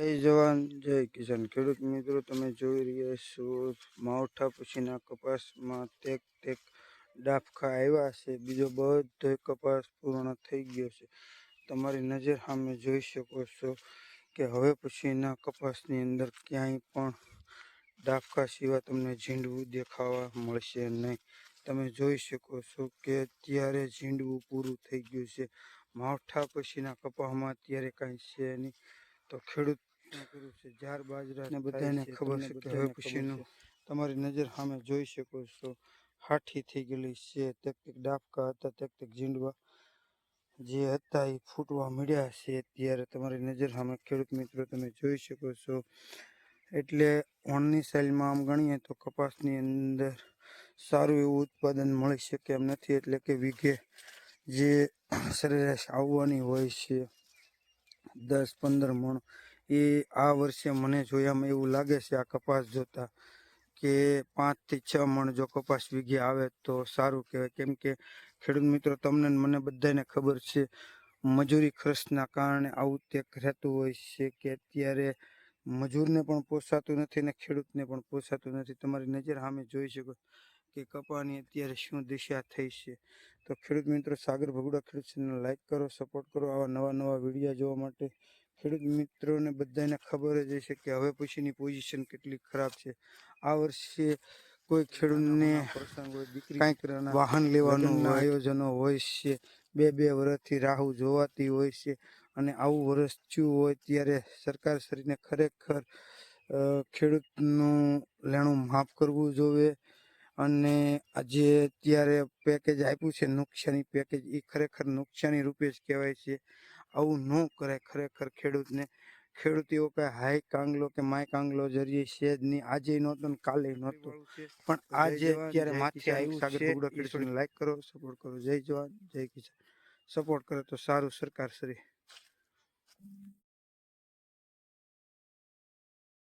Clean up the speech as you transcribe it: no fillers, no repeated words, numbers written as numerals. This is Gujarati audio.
જય જવાન જય કિસાન ખેડૂત મિત્રો, તમે જોઈ રહ્યા છો માવઠા પછીના કપાસમાં તેક તેક ડાફખા આવ્યા છે. બીજો બધો કપાસ પૂર્ણ થઈ ગયો છે. તમારી નજર સામે જોઈ શકો છો કે હવે પછીના કપાસની અંદર ક્યાંય પણ ડાફખા સિવાય તમને ઝીંડવું દેખાવા મળશે નહીં. તમે જોઈ શકો છો કે અત્યારે ઝીંડવું પૂરું થઈ ગયું છે. માવઠા પછીના કપાસમાં અત્યારે કાંઈ છે નહીં. તો ખેડૂત કર્યું છે જાર બાજરા ને બધાને ખબર છે કે હવે પછીનું તમારી નજર સામે જોઈ શકો છો હાઠી થઈ ગયેલી છે. તેક તેક ડાફકા હતા, તેક તેક ઝીંડવા જે હતા એ ફૂટવા મળ્યા છે. અત્યારે તમારી નજર સામે ખેડૂત મિત્રો તમે જોઈ શકો છો. એટલે ઓણની સાઇલમાં આમ ગણીએ તો કપાસની અંદર સારું એવું ઉત્પાદન મળી શકે એમ નથી. એટલે કે વીઘે જે સરેરાશ આવવાની હોય છે 10-15 મણ, એ આ વર્ષે મને જોયામાં એવું લાગે છે આ કપાસ જોતા કે 5 થી 6 મણ જો કપાસ વીઘે આવે તો સારું કહેવાય. કેમ કે ખેડૂત મિત્રો તમને મને બધાને ખબર છે મજૂરી ખર્ચના કારણે આવું તેક રહેતું હોય છે કે અત્યારે મજૂરને પણ પોસાતું નથી ને ખેડૂતને પણ પોસાતું નથી. તમારી નજર સામે જોઈ શકો કે કપાની અત્યારે શું દિશા થઈ છે. તો ખેડૂત મિત્રો, સાગર ભગુડા ખેડૂત ચેનલ લાઈક કરો, સપોર્ટ કરો. આવા નવા વિડીયો જોવા માટે ખેડૂત મિત્રોને બધાને ખબર જ હશે કે હવે પછીની પોઝિશન કેટલી ખરાબ છે. આ વર્ષે કોઈ ખેડૂતને કાંઈક વાહન લેવાનું આયોજનો હોય છે, 2-2 વર્ષથી રાહ જોવાતી હોય છે. અને આવું વર્ષ થયું હોય ત્યારે સરકારશ્રીને ખરેખર ખેડૂતનું લેણું માફ કરવું જોઈએ. અને આજે અત્યારે પેકેજ આપ્યું છે નુકસાની પેકેજ, એ ખરેખર નુકસાની રૂપે જ કહેવાય છે. આવું ન કરાય ખરેખર ખેડૂતને. ખેડૂત એવો કાંઈ હાઈ કાંગલો કે માય કાંગલો જરીએ છે જ નહીં. આજે નહોતો ને કાલે નહોતો, પણ આજે અત્યારે માથે આવ્યું. સાગર ભગુડા ખેડૂતોને લાઈક કરો, સપોર્ટ કરો. જય જવાન જય કિસાન. સપોર્ટ કરે તો સારું સરકારશ્રી.